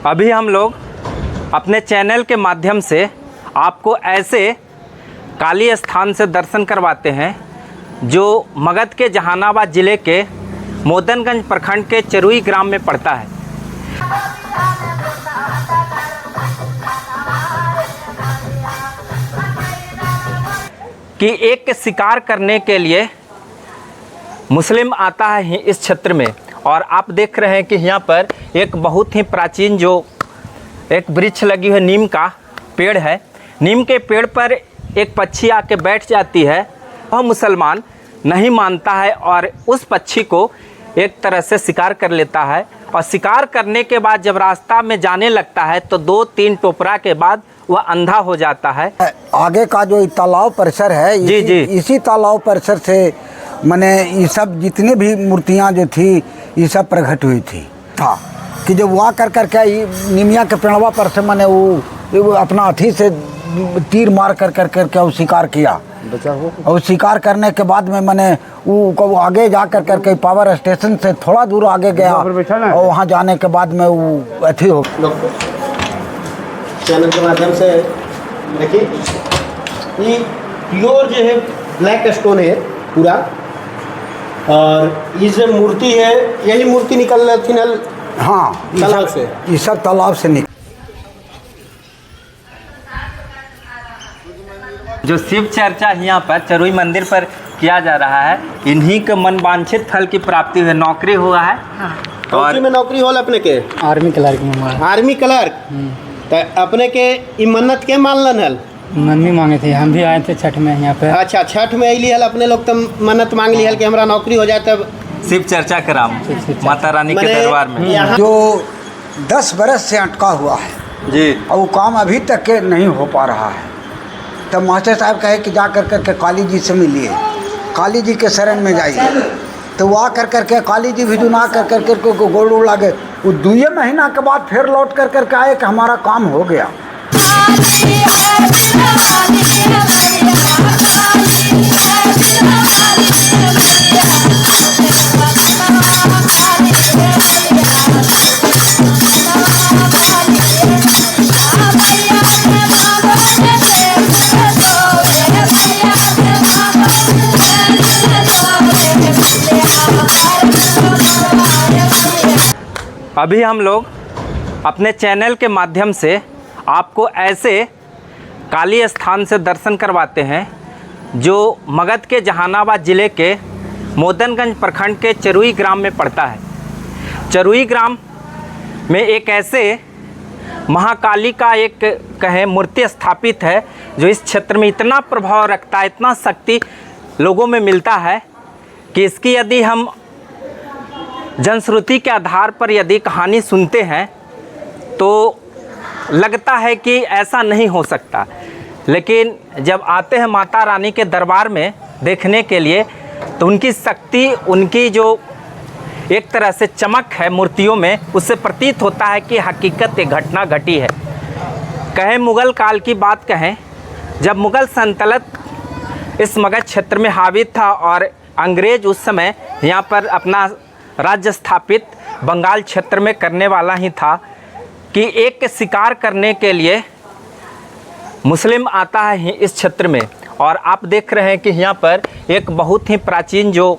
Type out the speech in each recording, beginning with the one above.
अभी हम लोग अपने चैनल के माध्यम से आपको ऐसे काली स्थान से दर्शन करवाते हैं जो मगध के जहानाबाद ज़िले के मोदनगंज प्रखंड के चरुई ग्राम में पड़ता है। कि एक शिकार करने के लिए मुस्लिम आता है इस क्षेत्र में, और आप देख रहे हैं कि यहाँ पर एक बहुत ही प्राचीन जो एक वृक्ष लगी हुई नीम का पेड़ है। नीम के पेड़ पर एक पक्षी आके बैठ जाती है। वह मुसलमान नहीं मानता है और उस पक्षी को एक तरह से शिकार कर लेता है, और शिकार करने के बाद जब रास्ता में जाने लगता है तो 2-3 टोपरा के बाद वह अंधा हो जाता है। आगे का जो तालाब परिसर है, इसी तालाब परिसर से मैंने ये सब जितने भी मूर्तियां जो थी ये सब प्रकट हुई थी था कि जब वहाँ कर करके निमिया के पेड़वा पर से मैंने वो अपना हाथी से तीर मार कर वो शिकार किया। और शिकार करने के बाद में मैंने वो आगे जा कर पावर स्टेशन से थोड़ा दूर आगे गया, और वहाँ जाने के बाद में वो अथी हो। चैनल के माध्यम से देखिए, ये प्योर जो है ब्लैक स्टोन है पूरा, और ये जो मूर्ति है यही मूर्ति निकल रही थी नल। हाँ, तालाब से, ये सब तालाब से निकल। जो शिव चर्चा यहाँ पर चरुई मंदिर पर किया जा रहा है, इन्हीं के मन वांछित फल की प्राप्ति हुई, नौकरी हुआ है। और में नौकरी होला अपने के आर्मी क्लर्क। आर्मी क्लर्क तो अपने के ई मन्नत के मानलन हल? मम्मी मांगे थे, हम भी आए थे छठ में यहाँ पे। अच्छा, छठ में अली हल अपने लोग तो मन्नत मांग ली हल कि हमारा नौकरी हो जाए, तब शिव चर्चा कराम माता रानी के दरबार में जो 10 बरस से अटका हुआ है जी, और वो काम अभी तक के नहीं हो पा रहा है। तब मास्टर साहब कहे कि जा कर काली जी से मिलिए, काली जी के शरण में जाइए। तो वो आ कर काली जी भी जुना कर गोड़ लागे। वो 2 महीना के बाद फिर लौट कर आए कि हमारा काम हो गया। अभी हम लोग अपने चैनल के माध्यम से आपको ऐसे काली स्थान से दर्शन करवाते हैं जो मगध के जहानाबाद ज़िले के मोदनगंज प्रखंड के चरुई ग्राम में पड़ता है। चरुई ग्राम में एक ऐसे महाकाली का एक कहें मूर्ति स्थापित है जो इस क्षेत्र में इतना प्रभाव रखता है, इतना शक्ति लोगों में मिलता है कि इसकी यदि हम जनश्रुति के आधार पर यदि कहानी सुनते हैं तो लगता है कि ऐसा नहीं हो सकता, लेकिन जब आते हैं माता रानी के दरबार में देखने के लिए तो उनकी शक्ति, उनकी जो एक तरह से चमक है मूर्तियों में, उससे प्रतीत होता है कि हकीकत एक घटना घटी है। कहें मुग़ल काल की बात कहें, जब मुग़ल सल्तनत इस मगध क्षेत्र में हावी था और अंग्रेज़ उस समय यहाँ पर अपना राज्य स्थापित बंगाल क्षेत्र में करने वाला ही था, कि एक शिकार करने के लिए मुस्लिम आता है इस क्षेत्र में। और आप देख रहे हैं कि यहाँ पर एक बहुत ही प्राचीन जो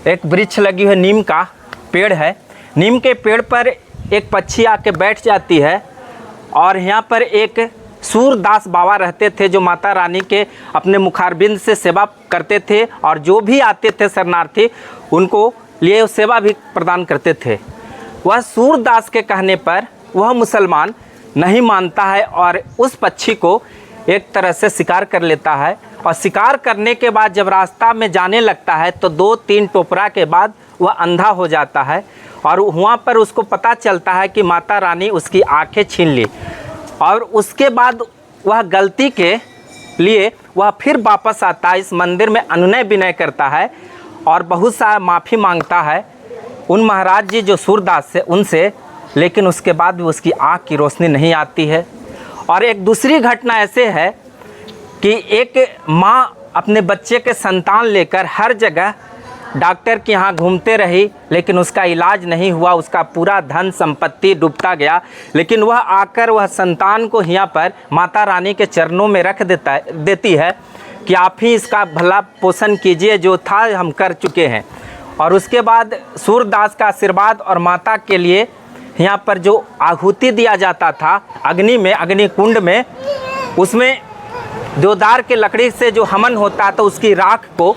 एक वृक्ष लगी हुई नीम का पेड़ है। नीम के पेड़ पर एक पक्षी आके बैठ जाती है, और यहाँ पर एक सूरदास बाबा रहते थे जो माता रानी के अपने मुखारबिंद से सेवा करते थे, और जो भी आते थे शरणार्थी उनको लिए सेवा भी प्रदान करते थे। वह सूरदास के कहने पर वह मुसलमान नहीं मानता है और उस पक्षी को एक तरह से शिकार कर लेता है, और शिकार करने के बाद जब रास्ता में जाने लगता है तो 2-3 टोपरा के बाद वह अंधा हो जाता है, और वहाँ पर उसको पता चलता है कि माता रानी उसकी आंखें छीन ली। और उसके बाद वह गलती के लिए वह फिर वापस आता है, इस मंदिर में अनुनय विनय करता है और बहुत सा माफ़ी मांगता है उन महाराज जी जो सूरदास से उनसे, लेकिन उसके बाद भी उसकी आँख की रोशनी नहीं आती है। और एक दूसरी घटना ऐसे है कि एक माँ अपने बच्चे के संतान लेकर हर जगह डॉक्टर के यहाँ घूमते रही, लेकिन उसका इलाज नहीं हुआ, उसका पूरा धन संपत्ति डूबता गया। लेकिन वह आकर वह संतान को यहाँ पर माता रानी के चरणों में रख देती है कि आप ही इसका भला पोषण कीजिए, जो था हम कर चुके हैं। और उसके बाद सूरदास का आशीर्वाद और माता के लिए यहाँ पर जो आहुति दिया जाता था अग्नि में, अग्नि कुंड में, उसमें देवदार के लकड़ी से जो हवन होता था उसकी राख को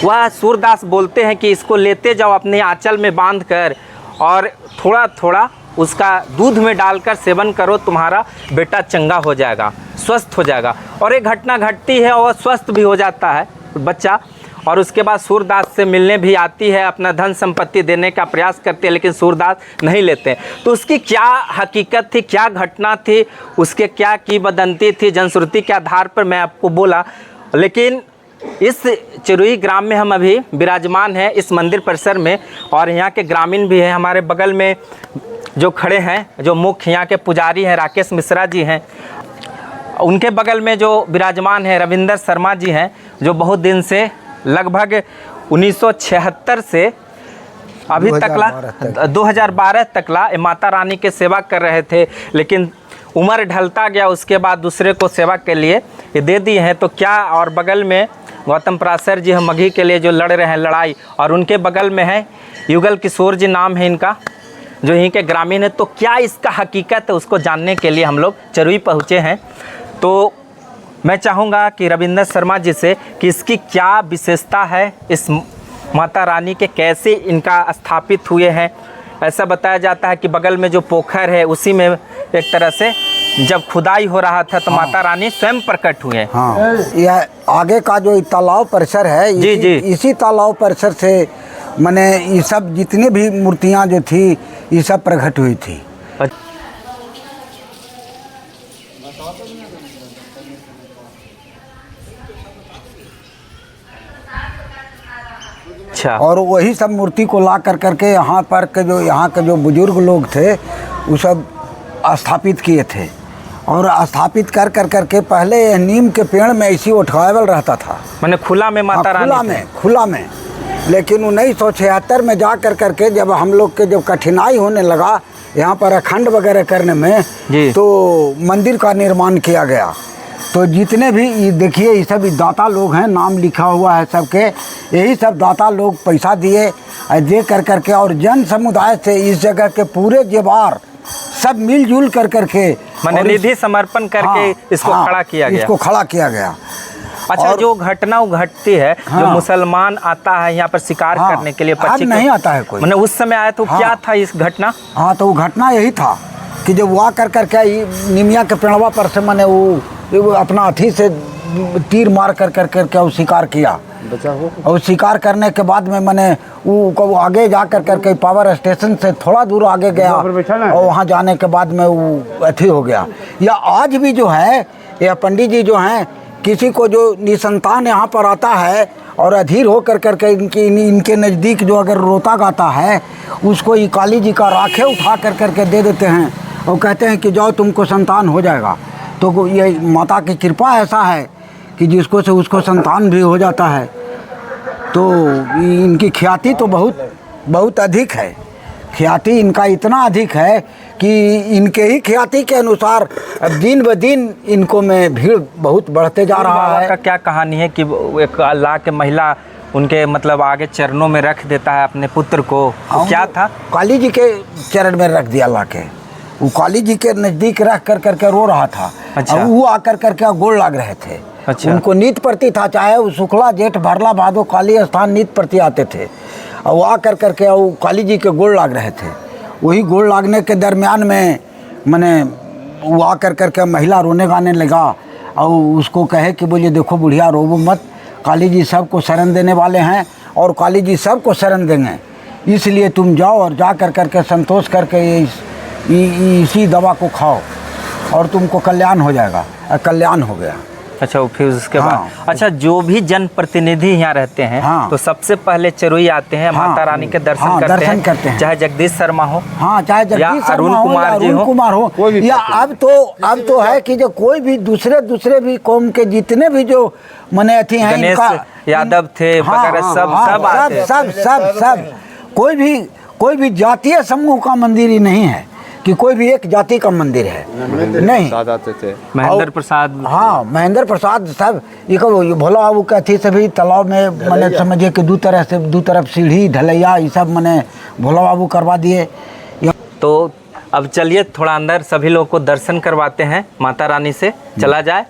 वह सूरदास बोलते हैं कि इसको लेते जाओ अपने आंचल में बांध कर और थोड़ा थोड़ा उसका दूध में डालकर सेवन करो, तुम्हारा बेटा चंगा हो जाएगा, स्वस्थ हो जाएगा। और एक घटना घटती है और स्वस्थ भी हो जाता है बच्चा। और उसके बाद सूरदास से मिलने भी आती है, अपना धन संपत्ति देने का प्रयास करती है, लेकिन सूरदास नहीं लेते। तो उसकी क्या हकीकत थी, क्या घटना थी, उसके क्या किंवदंती थी, जनश्रुति के आधार पर मैं आपको बोला। लेकिन इस चिरुई ग्राम में हम अभी विराजमान हैं, इस मंदिर परिसर में, और यहाँ के ग्रामीण भी हैं। हमारे बगल में जो खड़े हैं, जो मुख्य यहाँ के पुजारी हैं राकेश मिश्रा जी हैं, उनके बगल में जो विराजमान है रविंदर शर्मा जी हैं, जो बहुत दिन से लगभग 1976 से अभी तक 2012 तकला माता रानी के सेवा कर रहे थे। लेकिन उम्र ढलता गया, उसके बाद दूसरे को सेवा के लिए ये दे दिए हैं। तो क्या, और बगल में गौतम पराशर जी हम मघी के लिए जो लड़ रहे हैं लड़ाई, और उनके बगल में है युगल किशोर जी नाम है इनका, जो यहीं के ग्रामीण है। तो क्या इसका हकीकत है, उसको जानने के लिए हम लोग चिरुई पहुँचे हैं। तो मैं चाहूँगा कि रविंदर शर्मा जी से कि इसकी क्या विशेषता है, इस माता रानी के कैसे इनका स्थापित हुए हैं। ऐसा बताया जाता है कि बगल में जो पोखर है उसी में एक तरह से जब खुदाई हो रहा था तो माता रानी स्वयं प्रकट हुए। हाँ, यह आगे का जो तालाब परिसर है, इसी तालाब परिसर से मैंने ये सब जितने भी मूर्तियाँ जो थी ये सब प्रकट हुई थी। अच्छा। और वही सब मूर्ति को ला कर करके यहाँ पर के जो बुजुर्ग लोग थे वो सब स्थापित किए थे। और स्थापित कर करके पहले नीम के पेड़ में ऐसी उठावल रहता था, मैंने खुला में माता रानी खुला में। लेकिन 1976 में जा कर करके जब हम लोग के जब कठिनाई होने लगा यहाँ पर अखंड वगैरह करने में, तो मंदिर का निर्माण किया गया। तो जितने भी ये देखिए ये सब दाता लोग हैं, नाम लिखा हुआ है सबके, यही सब दाता लोग पैसा दिए दे कर करके, और जन समुदाय से इस जगह के पूरे जेवार सब मिलजुल कर करके मैंने निधि समर्पण करके इसको खड़ा किया गया। अच्छा, जो घटना घटती है, जो मुसलमान आता है यहाँ पर शिकार करने के लिए, आज नहीं आता है कोई, मैंने उस समय आया तो क्या था इस घटना? हाँ, तो वो घटना यही था कि जब वो कर करके निमिया के पेड़वा पर से मैंने वो अपना अथी से तीर मार कर करके वो शिकार किया। और शिकार करने के बाद में मैंने वो आगे जा कर करके पावर स्टेशन से थोड़ा दूर आगे गया, और वहाँ जाने के बाद में वो अथी हो गया। या आज भी जो है यह पंडित जी जो हैं, किसी को जो निसंतान यहाँ पर आता है और अधीर हो कर करके इनके नज़दीक जो अगर रोता गाता है, उसको ये काली जी का राखे उठा कर करके दे देते हैं और कहते हैं कि जाओ तुमको संतान हो जाएगा। तो ये माता की कृपा ऐसा है कि जिसको से उसको संतान भी हो जाता है। तो इनकी ख्याति तो बहुत अधिक है। ख्याति इनका इतना अधिक है कि इनके ही ख्याति के अनुसार दिन ब दिन इनको में भीड़ बहुत बढ़ते जा रहा है। का क्या कहानी है कि एक अल्लाह के महिला उनके मतलब आगे चरणों में रख देता है अपने पुत्र को, क्या था? काली जी के चरण में रख दिया अल्लाह के। वो काली जी के नज़दीक रख कर करके रो रहा था। अच्छा। वो आकर करके गोड़ लाग रहे थे। अच्छा। उनको नीत प्रति था, चाहे वो शुक्ला जेठ भरला भादो काली स्थान नीत प्रति आते थे, और वो आकर करके वो काली जी के गोड़ लाग रहे थे। वही गोड़ लागने के दरमियान में मैंने वो आकर करके महिला रोने गाने लगा और उसको कहे कि बोलिए देखो बुढ़िया रोबो मत, काली जी सबको शरण देने वाले हैं और काली जी सबको शरण देंगे, इसलिए तुम जाओ और जा कर करके संतोष करके इसी दवा को खाओ और तुमको कल्याण हो जाएगा। कल्याण हो गया। अच्छा, वो फिर उसके हाँ। बाद अच्छा, जो भी जनप्रतिनिधि यहाँ रहते हैं हाँ। तो सबसे पहले चरोई आते हैं, हाँ। माता रानी के दर्शन हाँ, करते दर्शन करते हैं। चाहे जगदीश शर्मा हो, हाँ, चाहे या जगदीश अरुण शर्मा हो, कुमार या जी अरुण हो, कुमार हो, कोई भी या अब तो है कि जो कोई भी दूसरे भी कौम के जितने भी जो मने अथी हैं, गणेश यादव थे वगैरह, सब आते हैं। सब कोई भी जातीय समूह का मंदिर ही नहीं है कि कोई भी एक जाति का मंदिर है, नहीं। आते थे महेंद्र प्रसाद, हाँ, महेंद्र प्रसाद साहब, ये भोला बाबू के अथी से भी तालाब में मैंने समझिए कि दो तरफ सीढ़ी ढलैया ये सब मैंने भोला बाबू करवा दिए। तो अब चलिए थोड़ा अंदर सभी लोग को दर्शन करवाते हैं माता रानी से, चला जाए।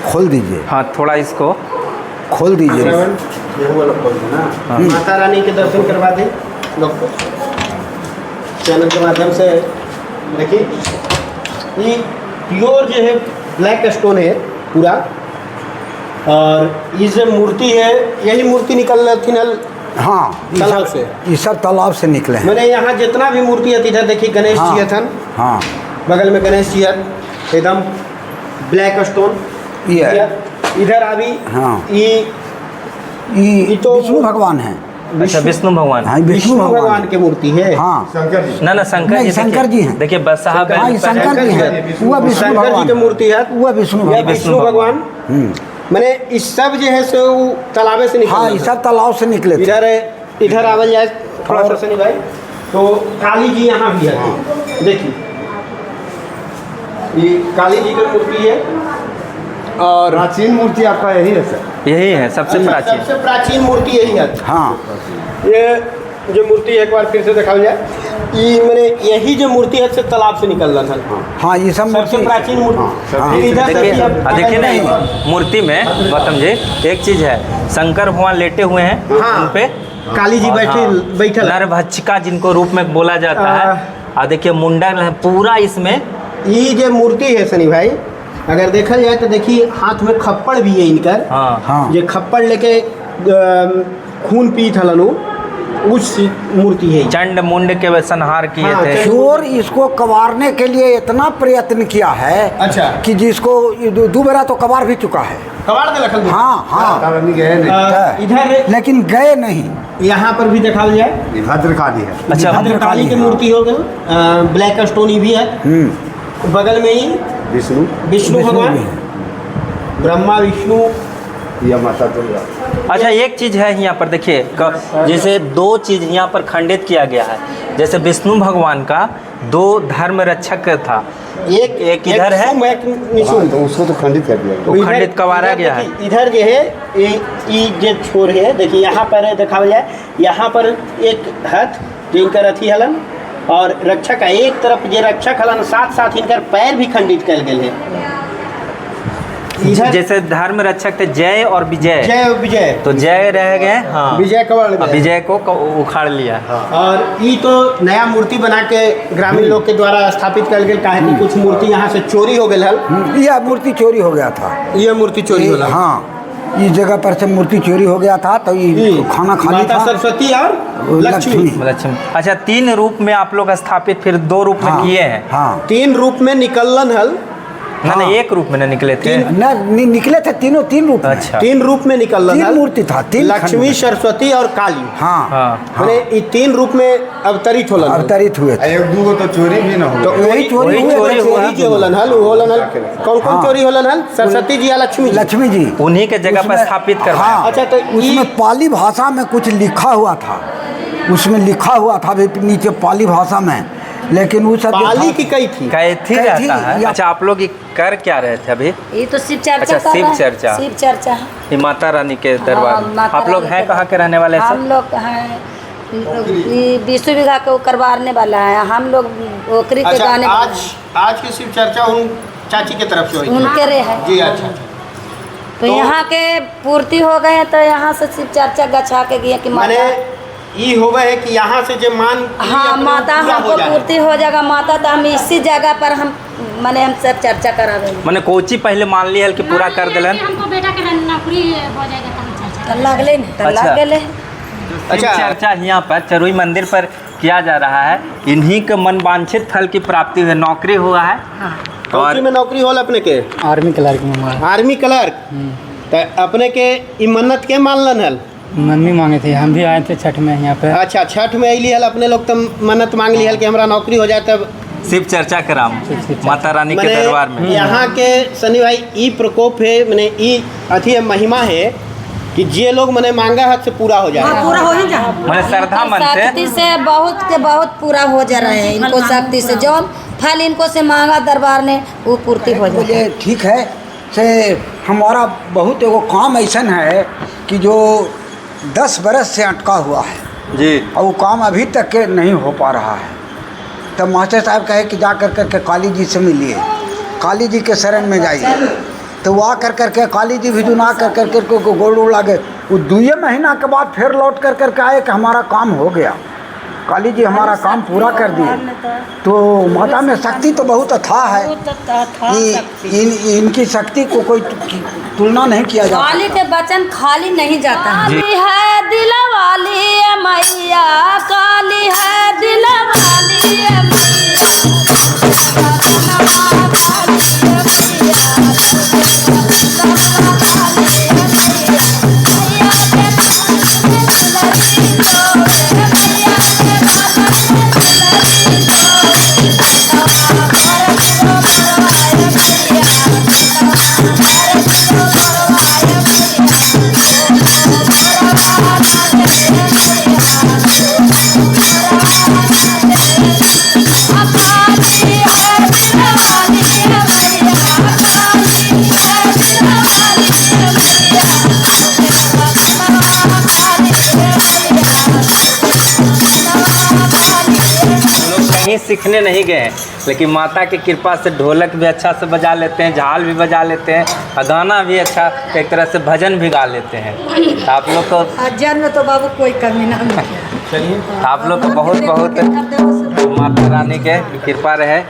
खोल दीजिए, हाँ, थोड़ा इसको खोल दीजिए। ये वाला खोल दो ना। माता रानी के दर्शन करवा दें लोग को चैनल के माध्यम से। देखिए ये प्योर जो है ब्लैक स्टोन है पूरा, और ये जो मूर्ति है यही मूर्ति निकल रही थी नल हाँ, तालाब से। ये सब तालाब से निकले हैं। मैंने यहाँ जितना भी मूर्ति आती था, देखिए गणेश हाँ, जी हथन, हाँ, बगल में गणेश जी हन, एकदम ब्लैक स्टोन। ये है। इधर अभी हाँ। ये तो विष्णु भगवान है। अच्छा, विष्णु भगवान, हाँ, विष्णु भगवान की मूर्ति है। हाँ, ना शंकर नहीं, जी, शंकर जी हैं। देखिए बसहा हाँ, बैल ये पर है। शंकर जी हैं। वो विष्णु शंकर जी भगवान की मूर्ति है। वो विष्णु यह भगवान। विष्णु भगवान। मैंने इस सब जो है सो तालाबे से निकला। हाँ, ये सब तालाब से निकले थे। इधर आवल जाए थोड़ा सा सनी भाई, तो काली जी यहाँ भी है। देखिए ये काली जी की मूर्ति है, और प्राचीन मूर्ति आपका यही है सर? यही है सबसे प्राचीन। सबसे प्राचीन मूर्ति यही है। हाँ, ये जो मूर्ति है एक बार फिर से दिखाओ जाए, ये मैंने यही जो मूर्ति है से तालाब से निकल रहा था। हाँ, ये सब सबसे मूर्ति प्राचीन मूर्ति। हाँ। फिर इधर देखिए अब देखिए नहीं, मूर्ति में गौतम जी एक चीज है, शंकर भगवान लेटे हुए हैं, हाँ। उन पे काली जी बैठल है। नरभक्षिका जिनको रूप में बोला जाता है, और देखिए मुंडन है पूरा इसमें। ये जो मूर्ति है सनी भाई, अगर देखा जाए तो देखिए हाथ में खप्पड़ भी है इनकर। हाँ, हाँ, ये खप्पड़ लेके खून पी थलनु, उस मूर्ति है। चंड मुंड के संहार किए हाँ, थे। चोर इसको कबारने के लिए इतना प्रयत्न किया है अच्छा। कि जिसको दोबारा तो कबार भी चुका है। कबाड़ दे रखल। हाँ, हाँ, तारानी गए नहीं, इधर लेकिन गए नहीं। यहाँ पर भी देखा जाए ये भद्रकाली है। अच्छा, भद्रकाली की मूर्ति हो गई, ब्लैक स्टोन भी है। बगल में ही विष्णु विष्णु भगवान, भी है। ब्रह्मा विष्णु। या माता दुर्गा। अच्छा, एक चीज है यहाँ पर देखिए, जैसे दो चीज यहाँ पर खंडित किया गया है। जैसे विष्णु भगवान का दो धर्म रक्षक था, एक इधर है, एक निशुल्क। हाँ, तो उसको तो खंडित कर दिया तो गया। खंडित कबारा गया है। इधर जो है ये जो छोर है, देखिए यहाँ पर देखा जाए, यहाँ पर एक हाथ जिनकर अथी हलन, और रक्षक का एक तरफ जो रक्षक हलन, साथ साथ इनकर पैर भी खंडित कर गए हैं। इधर जैसे धर्म रक्षक थे जय और विजय, जय विजय, तो जय रह गए, हाँ, विजय कबाड़ और गए। विजय को उखाड़ लिया। और ये तो नया मूर्ति बना के ग्रामीण लोग के द्वारा स्थापित कर गए, काहे कि कुछ मूर्ति यहाँ से चोरी हो गई हल। यह मूर्ति चोरी हो गया था। ये मूर्ति चोरी होला। हाँ, इस जगह पर से मूर्ति चोरी हो गया था, तो ये खाना खाली माता था। सरस्वती और लक्ष्मी। लक्ष्मी। अच्छा, 3 रूप में आप लोग स्थापित फिर 2 रूप में हाँ, किए हैं। हाँ, 3 रूप में निकलन हल। नहीं, एक रूप में न निकले थे। निकले थे तीनों, 3 रूप में। अच्छा। 3 रूप में निकलन 3 हल। मूर्ति था, 3 लक्ष्मी, सरस्वती और काली। हाँ, हाँ, मैंने ये 3 रूप में अवतरित होलन हल। अवतरित हुए थे। एक दूगो तो चोरी भी ना हो। तो वही चोरी वही हुए चोरी थे। हुआ। चोरी जो होलन हल, वो होलन हल। कौन कौन हाँ। चोरी होलन हल? सरस्वती जी या लक्ष्मी जी? लक्ष्मी जी उन्हीं के जगह पर उसमें- स्थापित करवाया। हाँ, अच्छा, तो उसमें ये- पाली भाषा में कुछ लिखा हुआ था, उसमें लिखा हुआ था भी नीचे पाली भाषा में, लेकिन वो सब पाली की कई थी। कैथी कैथी रहता है। या- अच्छा, आप लोग ये कर क्या रहे थे अभी? ये तो शिव चर्चा अच्छा, कर शिव रहे हैं। चर्चा। शिव चर्चा है। ये माता रानी के दरबार हाँ, में। माता आप लोग रानी हैं के कहाँ के रहने वाले हम से? लोग हैं 20 बीघा के करवाने वाला है। हम लोग ओकरी के अच्छा, गाने वाला आज की शिव चर्चा उन चाची के तरफ से हुई है। थी। उनके रे है। जी अच्छा। तो यहाँ के पूर्ति हो गए तो यहाँ से शिव चर्चा गछा के गए कि मैंने माता ये होवे है कि यहाँ से जो मान हाँ माता हमको पूर्ति हो जाएगा माता, तो हम इसी जगह पर हम माने हम सब चर्चा करावे। मैंने कोची पहले मान लिया कि पूरा कर दिलन। हमको बेटा के नौकरी हो जाएगा तब चर्चा। तो लगले नहीं, तो अच्छा। लग गेले। अच्छा, चर्चा यहाँ पर चरुई मंदिर पर किया जा रहा है। इन्हीं के मन वांछित फल की प्राप्ति हुई, नौकरी हुआ है। हाँ। कौन में नौकरी होला अपने के? आर्मी क्लर्क में हुआ। Army clerk. तो अपने के ई मन्नत के मानलन हल? मम्मी मांगे थे, हम भी आए थे छठ में यहाँ पे। अच्छा, छठ में अली हल अपने लोग तो मन्नत मांग ली हल कि हमारा नौकरी हो जाए, तब शिव चर्चा कराम माता रानी के मने दरबार में। यहाँ के सनी भाई ई प्रकोप है, मैंने ई अथी महिमा है कि जे लोग मैंने मांगा हद से पूरा हो जाए। पूरा हो ही जाए। मैंने श्रद्धा मन शक्ति से से बहुत के बहुत पूरा हो जा रहे हैं इनको, शक्ति से जो फल इनको से मांगा दरबार ने वो पूर्ति हो जाए। बोले ठीक है से हमारा बहुत एगो काम ऐसा है कि जो 10 बरस से अटका हुआ है जी, और वो काम अभी तक के नहीं हो पा रहा है। तब मास्टर साहब कहे कि जा कर के काली जी से मिलिए, काली जी के शरण में जाइए। तो वो आ कर के काली जी भी जुना कर गोड़ उड़ लागे। वो 2 महीना के बाद फिर लौट कर आए कि हमारा काम हो गया, काली जी हमारा काम पूरा कर दिए। तो माता में शक्ति तो बहुत अथाह है, इनकी शक्ति को कोई तुलना नहीं किया जाता। काली के वचन खाली नहीं जाता है। काली है दिल वाली है मैया, काली है दिल वाली है कहीं सीखने नहीं गए, लेकिन माता की कृपा से ढोलक भी अच्छा से बजा लेते हैं, झाल भी बजा लेते हैं, और गाना भी अच्छा, एक तरह से भजन भी गा लेते हैं। तो आप लोग को अजन में तो बाबू कोई कमी नहीं। आप लोग को बहुत बहुत माता रानी के कृपा रहे।